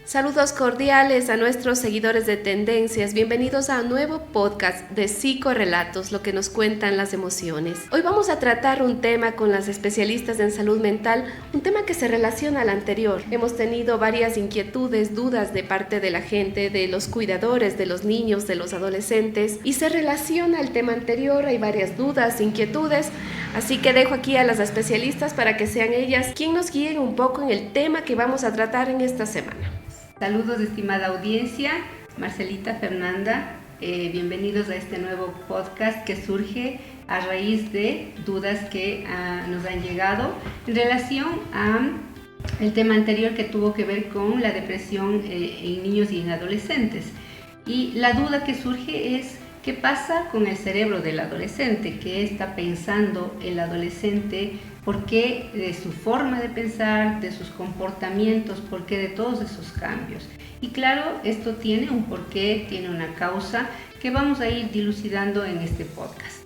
Saludos cordiales a nuestros seguidores de Tendencias. Bienvenidos a un nuevo podcast de Psicorrelatos, lo que nos cuentan las emociones. Hoy vamos a tratar un tema con las especialistas en salud mental, un tema que se relaciona al anterior. Hemos tenido varias inquietudes, dudas de parte de la gente, de los cuidadores, de los niños, de los adolescentes, y se relaciona al tema anterior. Hay varias dudas, inquietudes, así que dejo aquí a las especialistas para que sean ellas quien nos guíen un poco en el tema que vamos a tratar en esta semana. Saludos, estimada audiencia, Marcelita, Fernanda, bienvenidos a este nuevo podcast que surge a raíz de dudas que nos han llegado en relación a el tema anterior que tuvo que ver con la depresión en niños y en adolescentes. Y la duda que surge es: ¿qué pasa con el cerebro del adolescente? ¿Qué está pensando el adolescente? ¿Por qué de su forma de pensar, de sus comportamientos? ¿Por qué de todos esos cambios? Y claro, esto tiene un porqué, tiene una causa que vamos a ir dilucidando en este podcast.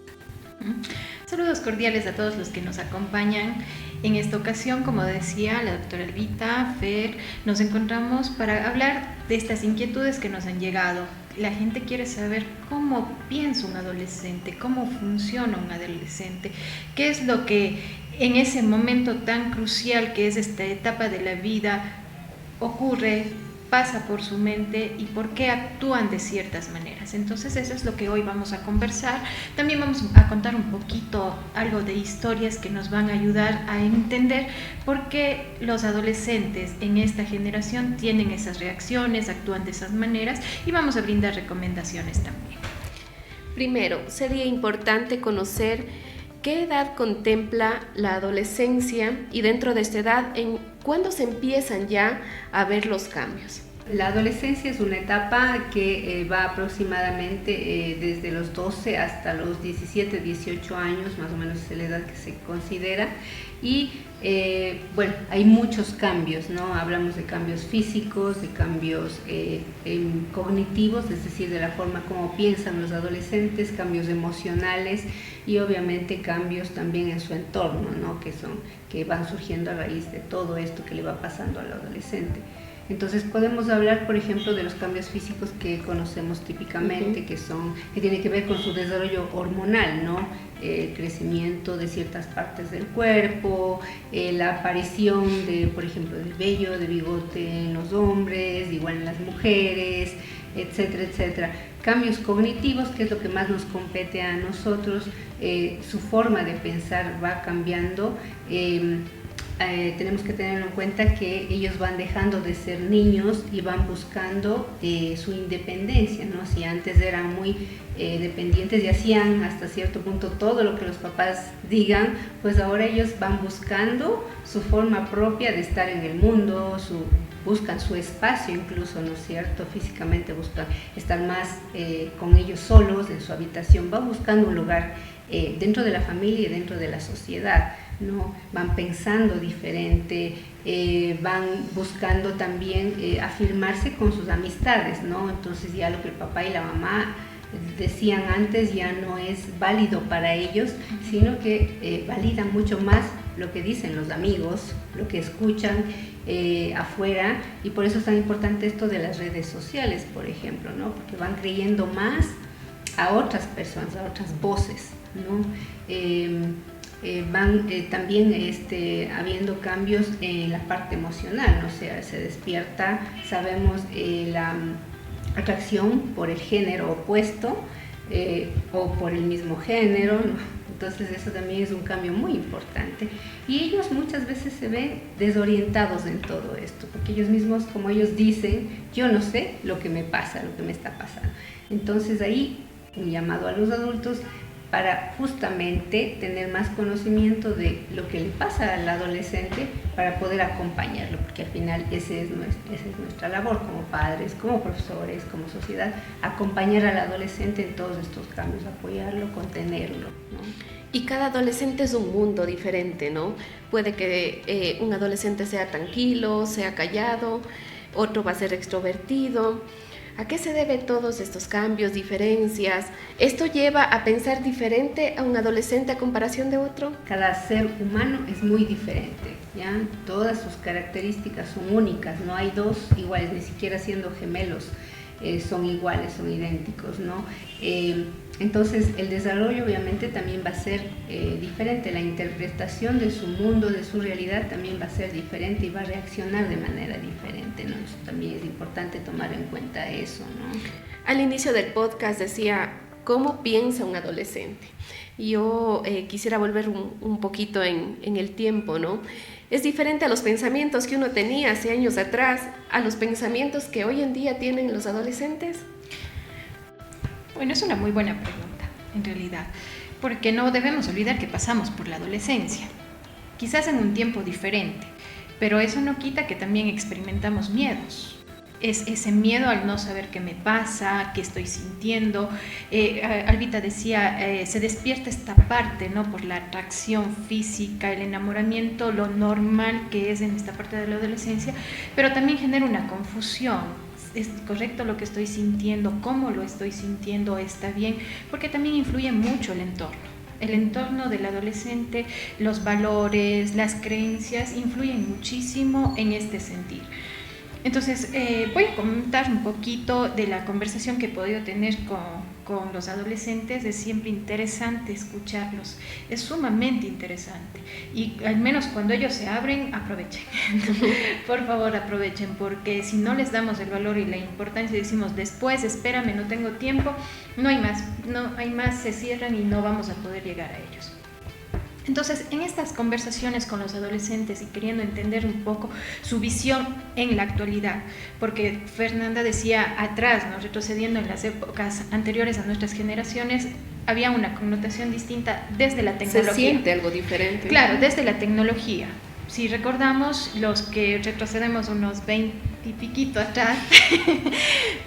Saludos cordiales a todos los que nos acompañan. En esta ocasión, como decía la doctora Elvita, Fer, nos encontramos para hablar de estas inquietudes que nos han llegado. La gente quiere saber cómo piensa un adolescente, cómo funciona un adolescente, qué es lo que en ese momento tan crucial que es esta etapa de la vida ocurre, pasa por su mente y por qué actúan de ciertas maneras. Entonces eso es lo que hoy vamos a conversar. También vamos a contar un poquito algo de historias que nos van a ayudar a entender por qué los adolescentes en esta generación tienen esas reacciones, actúan de esas maneras, y vamos a brindar recomendaciones también. Primero, sería importante conocer qué edad contempla la adolescencia y dentro de esta edad, ¿cuándo se empiezan ya a ver los cambios? La adolescencia es una etapa que va aproximadamente desde los 12 hasta los 17, 18 años, más o menos es la edad que se considera. Y bueno, hay muchos cambios, ¿no? Hablamos de cambios físicos, de cambios cognitivos, es decir, de la forma como piensan los adolescentes, cambios emocionales y obviamente cambios también en su entorno, ¿no? Que van surgiendo a raíz de todo esto que le va pasando al adolescente. Entonces podemos hablar, por ejemplo, de los cambios físicos que conocemos típicamente, que tienen que ver con su desarrollo hormonal, ¿no? El crecimiento de ciertas partes del cuerpo, la aparición de, por ejemplo, del vello, de bigote en los hombres, igual en las mujeres, etcétera, etcétera. Cambios cognitivos, que es lo que más nos compete a nosotros, su forma de pensar va cambiando. Tenemos que tener en cuenta que ellos van dejando de ser niños y van buscando su independencia, ¿no? Si antes eran muy dependientes y hacían hasta cierto punto todo lo que los papás digan, pues ahora ellos van buscando su forma propia de estar en el mundo, buscan su espacio incluso, ¿no es cierto? Físicamente buscan estar más con ellos solos en su habitación, van buscando un lugar dentro de la familia y dentro de la sociedad, ¿no? Van pensando diferente, van buscando también afirmarse con sus amistades, ¿no? Entonces ya lo que el papá y la mamá decían antes ya no es válido para ellos, sino que valida mucho más lo que dicen los amigos, lo que escuchan afuera, y por eso es tan importante esto de las redes sociales, por ejemplo, ¿no? Porque van creyendo más a otras personas, a otras voces, ¿no? Van también habiendo cambios en la parte emocional, ¿no? O sea, se despierta, sabemos, la atracción por el género opuesto o por el mismo género, ¿no? Entonces eso también es un cambio muy importante, y ellos muchas veces se ven desorientados en todo esto, porque ellos mismos, como ellos dicen, yo no sé lo que me pasa, lo que me está pasando. Entonces ahí un llamado a los adultos para justamente tener más conocimiento de lo que le pasa al adolescente para poder acompañarlo, porque al final esa es nuestra labor como padres, como profesores, como sociedad, acompañar al adolescente en todos estos cambios, apoyarlo, contenerlo, ¿no? Y cada adolescente es un mundo diferente, ¿no? Puede que un adolescente sea tranquilo, sea callado, otro va a ser extrovertido. ¿A qué se deben todos estos cambios, diferencias? ¿Esto lleva a pensar diferente a un adolescente a comparación de otro? Cada ser humano es muy diferente, ¿ya? Todas sus características son únicas, no hay dos iguales, ni siquiera siendo gemelos son iguales, son idénticos, ¿no? Entonces el desarrollo obviamente también va a ser diferente, la interpretación de su mundo, de su realidad también va a ser diferente y va a reaccionar de manera diferente, ¿no? Eso también es importante tomar en cuenta eso, ¿no? Al inicio del podcast decía, ¿cómo piensa un adolescente? Yo quisiera volver un poquito en el tiempo, ¿no? Es diferente a los pensamientos que uno tenía hace años atrás, a los pensamientos que hoy en día tienen los adolescentes. Bueno, es una muy buena pregunta, en realidad, porque no debemos olvidar que pasamos por la adolescencia, quizás en un tiempo diferente, pero eso no quita que también experimentamos miedos. Es ese miedo al no saber qué me pasa, qué estoy sintiendo. Albita decía, se despierta esta parte, ¿no? Por la atracción física, el enamoramiento, lo normal que es en esta parte de la adolescencia, pero también genera una confusión. ¿Es correcto lo que estoy sintiendo? ¿Cómo lo estoy sintiendo? ¿Está bien? Porque también influye mucho el entorno. El entorno del adolescente, los valores, las creencias influyen muchísimo en este sentir. Entonces, voy a comentar un poquito de la conversación que he podido tener con los adolescentes. Es siempre interesante escucharlos, es sumamente interesante. Y al menos cuando ellos se abren, aprovechen. Por favor, aprovechen, porque si no les damos el valor y la importancia y decimos después, espérame, no tengo tiempo, no hay más, se cierran y no vamos a poder llegar a ellos. Entonces, en estas conversaciones con los adolescentes y queriendo entender un poco su visión en la actualidad, porque Fernanda decía atrás, ¿no? Retrocediendo en las épocas anteriores a nuestras generaciones, había una connotación distinta desde la tecnología. Se siente algo diferente. Claro, desde la tecnología. Si recordamos, los que retrocedemos unos 20 y piquito atrás,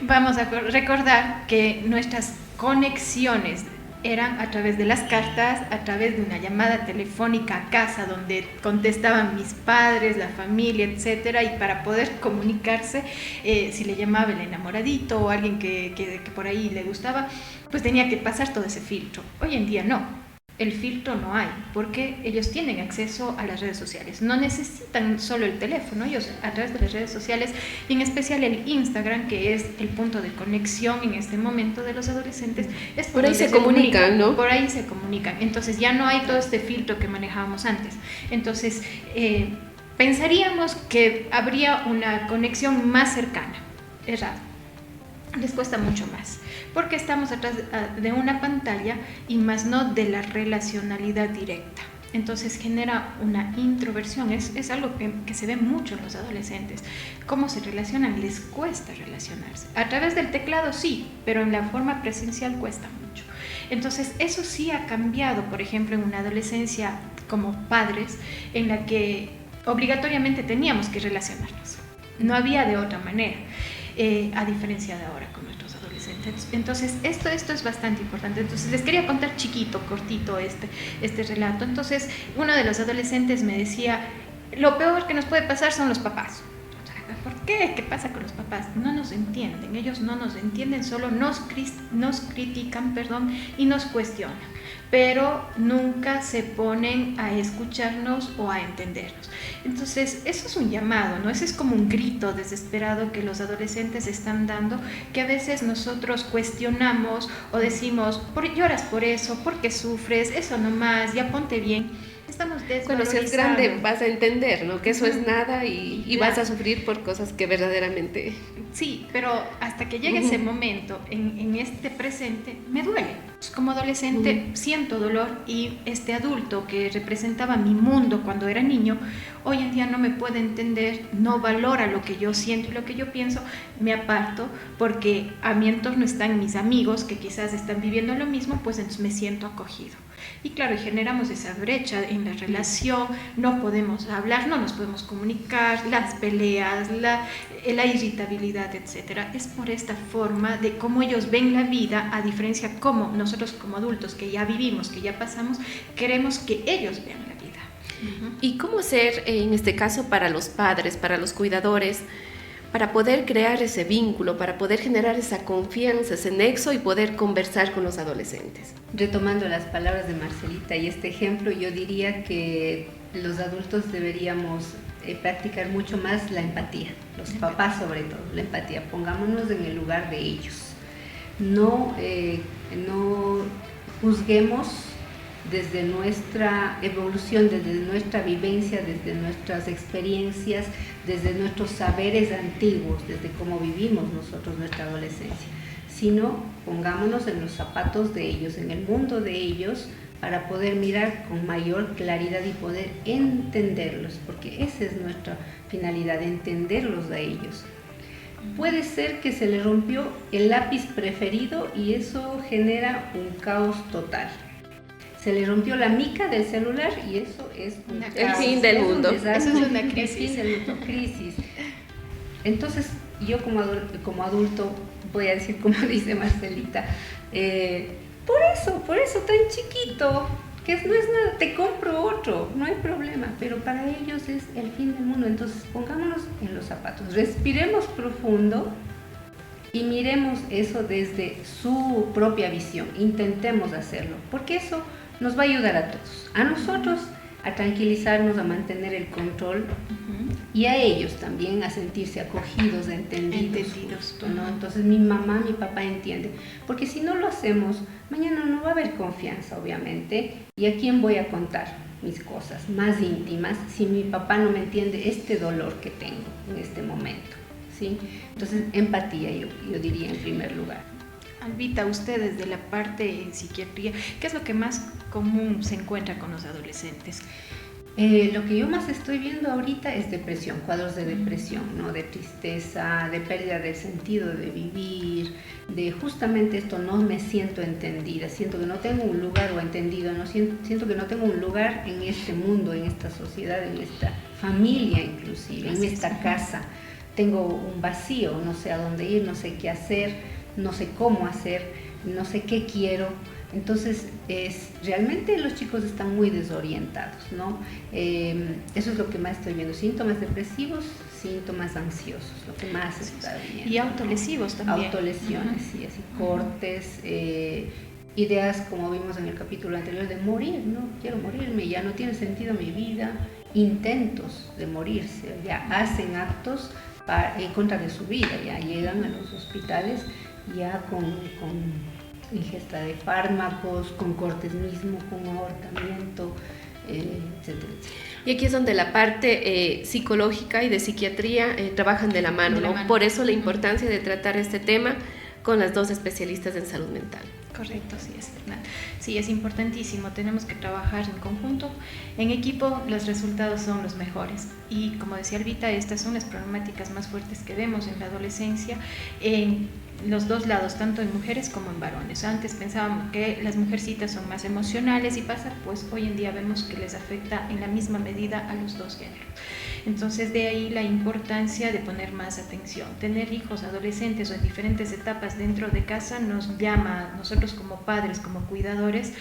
vamos a recordar que nuestras conexiones eran a través de las cartas, a través de una llamada telefónica a casa donde contestaban mis padres, la familia, etcétera, y para poder comunicarse, si le llamaba el enamoradito o alguien que por ahí le gustaba, pues tenía que pasar todo ese filtro. Hoy en día no. El filtro no hay, porque ellos tienen acceso a las redes sociales. No necesitan solo el teléfono, ellos a través de las redes sociales, y en especial el Instagram, que es el punto de conexión en este momento de los adolescentes. Es por ahí se comunican, ¿no? Por ahí se comunican. Entonces ya no hay todo este filtro que manejábamos antes. Entonces pensaríamos que habría una conexión más cercana. Errado. Les cuesta mucho más, porque estamos atrás de una pantalla y más no de la relacionalidad directa. Entonces genera una introversión, es algo que se ve mucho en los adolescentes. ¿Cómo se relacionan? Les cuesta relacionarse. A través del teclado sí, pero en la forma presencial cuesta mucho. Entonces eso sí ha cambiado, por ejemplo, en una adolescencia como padres, en la que obligatoriamente teníamos que relacionarnos. No había de otra manera. A diferencia de ahora con nuestros adolescentes. Entonces, esto es bastante importante. Entonces, les quería contar chiquito, cortito este relato. Entonces, uno de los adolescentes me decía, lo peor que nos puede pasar son los papás. ¿Por qué? ¿Qué pasa con los papás? No nos entienden, ellos no nos entienden, solo nos critican, y nos cuestionan, pero nunca se ponen a escucharnos o a entendernos. Entonces, eso es un llamado, ¿no? Ese es como un grito desesperado que los adolescentes están dando, que a veces nosotros cuestionamos o decimos, lloras por eso, ¿por qué sufres? Eso nomás, ya ponte bien. Estamos Bueno, si es grande vas a entender, ¿no? Que eso es nada y vas a sufrir por cosas que verdaderamente... Sí, pero hasta que llegue ese momento, en este presente, me duele. Como adolescente siento dolor, y este adulto que representaba mi mundo cuando era niño, hoy en día no me puede entender, no valora lo que yo siento y lo que yo pienso, me aparto porque a mi entorno están mis amigos que quizás están viviendo lo mismo, pues entonces me siento acogido. Y claro, generamos esa brecha en la relación, no podemos hablar, no nos podemos comunicar, las peleas, la irritabilidad, etcétera. Es por esta forma de cómo ellos ven la vida, a diferencia como nosotros como adultos que ya vivimos, que ya pasamos, queremos que ellos vean la vida. ¿Y cómo ser, en este caso, para los padres, para los cuidadores? para poder crear ese vínculo, para poder generar esa confianza, ese nexo y poder conversar con los adolescentes? Retomando las palabras de Marcelita y este ejemplo, yo diría que los adultos deberíamos practicar mucho más la empatía, los papás sobre todo, la empatía. Pongámonos en el lugar de ellos. No juzguemos desde nuestra evolución, desde nuestra vivencia, desde nuestras experiencias, desde nuestros saberes antiguos, desde cómo vivimos nosotros nuestra adolescencia, sino pongámonos en los zapatos de ellos, en el mundo de ellos, para poder mirar con mayor claridad y poder entenderlos, porque esa es nuestra finalidad, entenderlos a ellos. Puede ser que se le rompió el lápiz preferido y eso genera un caos total. Se le rompió la mica del celular y eso es el fin del mundo. Eso es una crisis. El fin del mundo, crisis. Entonces, yo como adulto voy a decir, como dice Marcelita, por eso tan chiquito, que no es nada, te compro otro, no hay problema, pero para ellos es el fin del mundo. Entonces pongámonos en los zapatos, respiremos profundo y miremos eso desde su propia visión, intentemos hacerlo, porque eso nos va a ayudar a todos, a nosotros a tranquilizarnos, a mantener el control y a ellos también a sentirse acogidos, entendidos, justo, ¿no? Entonces mi mamá, mi papá entienden, porque si no lo hacemos, mañana no va a haber confianza, obviamente, y a quién voy a contar mis cosas más íntimas si mi papá no me entiende este dolor que tengo en este momento, ¿sí? Entonces empatía yo diría en primer lugar. Albita, usted desde la parte en psiquiatría, ¿qué es lo que más común se encuentra con los adolescentes? Lo que yo más estoy viendo ahorita es depresión, cuadros de depresión, ¿no? De tristeza, de pérdida del sentido de vivir, de justamente esto, no me siento entendida, siento que no tengo un lugar o entendido, no siento que no tengo un lugar en este mundo, en esta sociedad, en esta familia inclusive, en esta casa. Tengo un vacío, no sé a dónde ir, no sé qué hacer, no sé cómo hacer, no sé qué quiero. Entonces, realmente los chicos están muy desorientados, ¿no? Eso es lo que más estoy viendo, síntomas depresivos, síntomas ansiosos, lo que más está viendo. Y autolesivos también. Autolesiones, sí, así, cortes, ideas como vimos en el capítulo anterior de morir, ¿no? Quiero morirme, ya no tiene sentido mi vida, intentos de morirse, ya hacen actos en contra de su vida, ya llegan a los hospitales ya con ingesta de fármacos, con cortes mismo, con abortamiento, etcétera, etcétera. Y aquí es donde la parte psicológica y de psiquiatría trabajan de la mano, ¿no? Por eso la importancia de tratar este tema con las dos especialistas en salud mental. Correcto, sí es verdad. Sí, es importantísimo. Tenemos que trabajar en conjunto, en equipo. Los resultados son los mejores. Y como decía Albita, estas son las problemáticas más fuertes que vemos en la adolescencia, en los dos lados, tanto en mujeres como en varones. Antes pensábamos que las mujercitas son más emocionales y pasa, pues hoy en día vemos que les afecta en la misma medida a los dos géneros. Entonces de ahí la importancia de poner más atención. Tener hijos, adolescentes o en diferentes etapas dentro de casa nos llama a nosotros como padres, como cuidadores,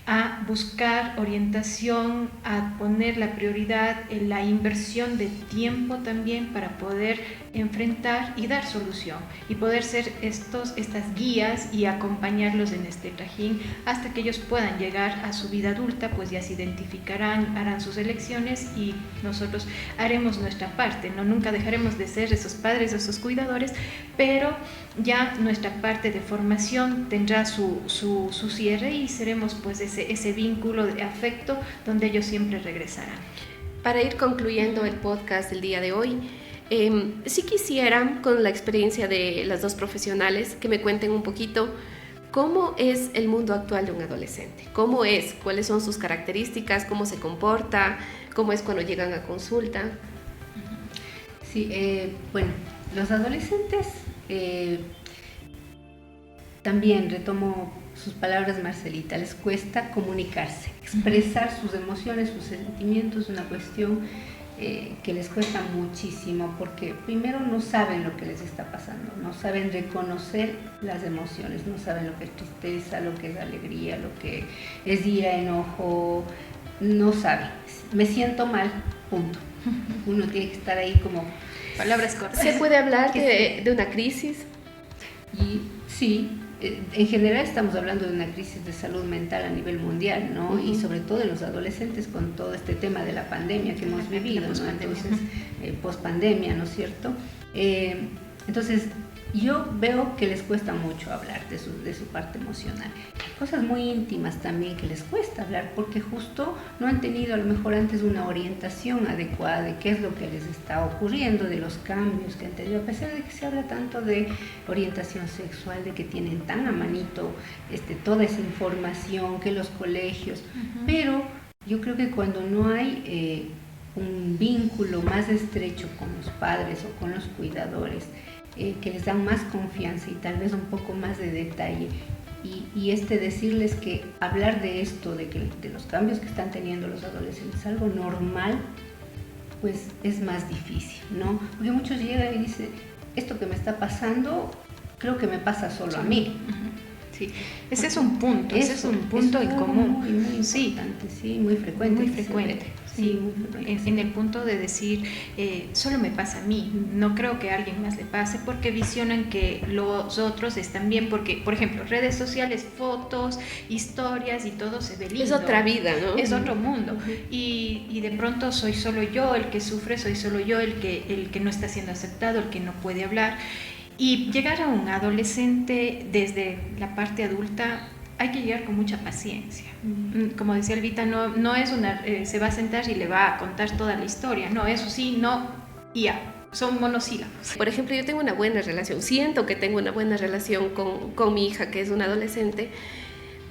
a buscar orientación, a poner la prioridad en la inversión de tiempo también para poder enfrentar y dar solución y poder ser estas guías y acompañarlos en este trajín hasta que ellos puedan llegar a su vida adulta, pues ya se identificarán, harán sus elecciones y nosotros haremos nuestra parte, ¿no? Nunca dejaremos de ser esos padres, esos cuidadores, pero ya nuestra parte de formación tendrá su cierre y seremos pues ese vínculo de afecto donde ellos siempre regresarán. Para ir concluyendo el podcast del día de hoy, si quisieran, con la experiencia de las dos profesionales, que me cuenten un poquito cómo es el mundo actual de un adolescente, cómo es, cuáles son sus características, cómo se comporta, cómo es cuando llegan a consulta. Sí, bueno, los adolescentes, también retomo sus palabras, Marcelita, les cuesta comunicarse, expresar sus emociones, sus sentimientos, es una cuestión que les cuesta muchísimo porque primero no saben lo que les está pasando, no saben reconocer las emociones, no saben lo que es tristeza, lo que es alegría, lo que es ira, enojo, no saben. Me siento mal, punto. Uno tiene que estar ahí como Palabras cortas. ¿Se puede hablar de una crisis? Y sí, en general estamos hablando de una crisis de salud mental a nivel mundial, ¿no? Y sobre todo en los adolescentes con todo este tema de la pandemia que hemos vivido, ¿no? Entonces, post-pandemia, ¿no es cierto? Entonces, yo veo que les cuesta mucho hablar de su parte emocional. Cosas muy íntimas también que les cuesta hablar porque justo no han tenido a lo mejor antes una orientación adecuada de qué es lo que les está ocurriendo, de los cambios que han tenido, a pesar de que se habla tanto de orientación sexual, de que tienen tan a manito toda esa información que los colegios, pero yo creo que cuando no hay un vínculo más estrecho con los padres o con los cuidadores, que les dan más confianza y tal vez un poco más de detalle y decirles que hablar de esto, de los cambios que están teniendo los adolescentes es algo normal, pues es más difícil, ¿no? Porque muchos llegan y dicen, esto que me está pasando creo que me pasa solo a mí. Sí, ese es un punto en común. Muy importante, sí, muy frecuente. Muy frecuente. Sí, en el punto de decir, solo me pasa a mí, no creo que a alguien más le pase, porque visionan que los otros están bien, porque, por ejemplo, redes sociales, fotos, historias y todo se ve lindo. Es otra vida, ¿no? Es otro mundo. Y de pronto soy solo yo el que sufre, soy solo yo el que no está siendo aceptado, el que no puede hablar. Y llegar a un adolescente desde la parte adulta, hay que llegar con mucha paciencia. Como decía Elvita, no es se va a sentar y le va a contar toda la historia. No, eso sí, no, y ya. Son monosílabos. Por ejemplo, yo tengo una buena relación, siento que tengo una buena relación con mi hija, que es una adolescente,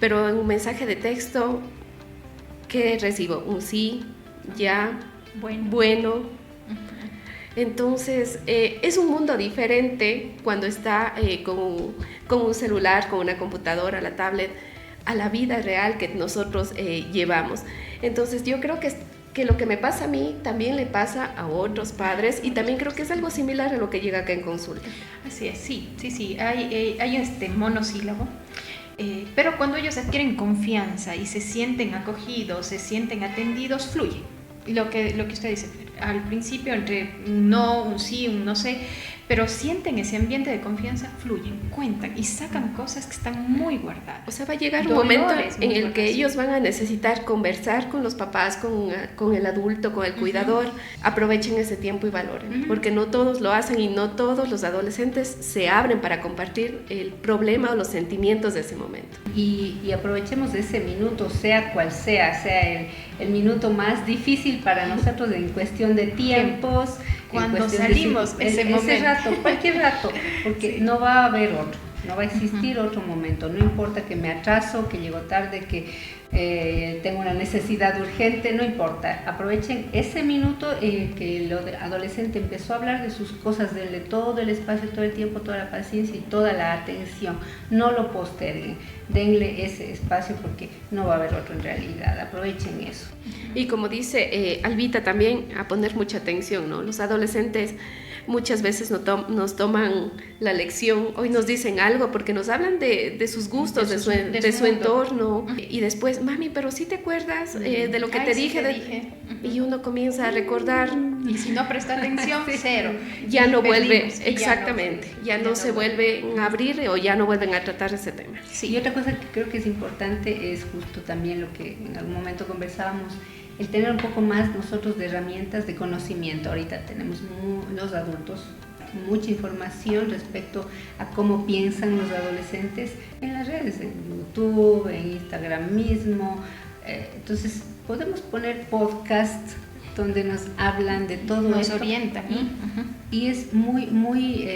pero en un mensaje de texto, ¿qué recibo? Un sí, ya, bueno. Entonces, es un mundo diferente cuando está con un celular, con una computadora, la tablet, a la vida real que nosotros llevamos. Entonces, yo creo que lo que me pasa a mí también le pasa a otros padres y también creo que es algo similar a lo que llega acá en consulta. Así es, sí, hay este monosílabo. Pero cuando ellos adquieren confianza y se sienten acogidos, se sienten atendidos, fluye. Lo que usted dice, al principio entre un sí, un no sé, pero sienten ese ambiente de confianza, fluyen, cuentan y sacan cosas que están muy guardadas. O sea, va a llegar un momento en el que ellos van a necesitar conversar con los papás, con el adulto, con el cuidador. Aprovechen ese tiempo y valoren, porque no todos lo hacen y no todos los adolescentes se abren para compartir el problema o los sentimientos de ese momento. Y aprovechemos de ese minuto, sea cual sea el minuto más difícil para nosotros en cuestión de tiempos. Cuando salimos ese momento. Ese rato, cualquier rato, porque no va a haber otro, no va a existir otro momento, no importa que me atraso, que llego tarde, que tengo una necesidad urgente, no importa, aprovechen ese minuto que el adolescente empezó a hablar de sus cosas, denle todo el espacio, todo el tiempo, toda la paciencia y toda la atención, no lo posterguen, denle ese espacio porque no va a haber otro en realidad, aprovechen eso. Y como dice Albita también, a poner mucha atención, ¿no? Los adolescentes muchas veces nos toman la lección, hoy nos dicen algo porque nos hablan de sus gustos, de su entorno, y después, mami, pero sí te acuerdas de lo que te dije. Y uno comienza a recordar. Y si no presta atención, cero. Ya no vuelve, exactamente, ya no se vuelven a abrir o ya no vuelven a tratar ese tema. Sí, y otra cosa que creo que es importante es justo también lo que en algún momento conversábamos, el tener un poco más nosotros de herramientas de conocimiento. Ahorita tenemos los adultos mucha información respecto a cómo piensan los adolescentes en las redes, en YouTube, en Instagram mismo. Entonces podemos poner podcasts donde nos hablan de todo nos esto. Nos orientan. Y es muy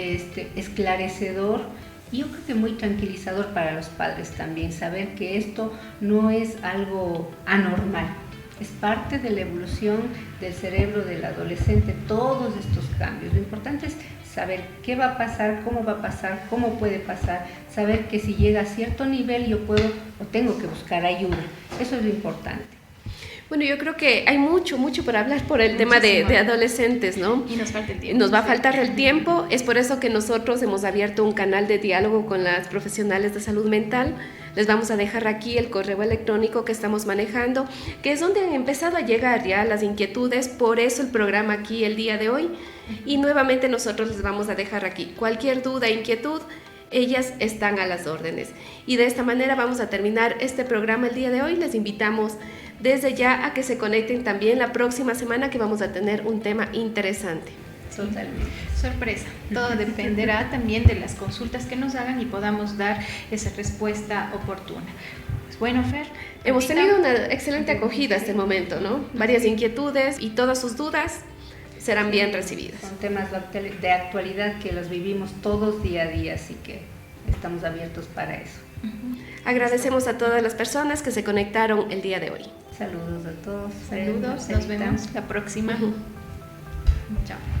esclarecedor. Y yo creo que muy tranquilizador para los padres también, saber que esto no es algo anormal. Es parte de la evolución del cerebro del adolescente, todos estos cambios. Lo importante es saber qué va a pasar, cómo puede pasar, saber que si llega a cierto nivel yo puedo o tengo que buscar ayuda. Eso es lo importante. Bueno, yo creo que hay mucho por hablar por el tema de adolescentes, ¿no? Y nos falta el tiempo. Nos va a faltar el tiempo, es por eso que nosotros hemos abierto un canal de diálogo con las profesionales de salud mental. Les vamos a dejar aquí el correo electrónico que estamos manejando, que es donde han empezado a llegar ya las inquietudes, por eso el programa aquí el día de hoy. Y nuevamente nosotros les vamos a dejar aquí cualquier duda, inquietud, ellas están a las órdenes. Y de esta manera vamos a terminar este programa el día de hoy. Les invitamos desde ya a que se conecten también la próxima semana, que vamos a tener un tema interesante. Totalmente. Sorpresa. Todo dependerá también de las consultas que nos hagan y podamos dar esa respuesta oportuna. Pues bueno, Fer. Hemos tenido una excelente acogida hasta el momento, ¿no? Varias inquietudes y todas sus dudas serán bien recibidas. Son temas de actualidad que los vivimos todos día a día, así que estamos abiertos para eso. Agradecemos a todas las personas que se conectaron el día de hoy. Saludos a todos. Saludos, nos vemos la próxima. Chao.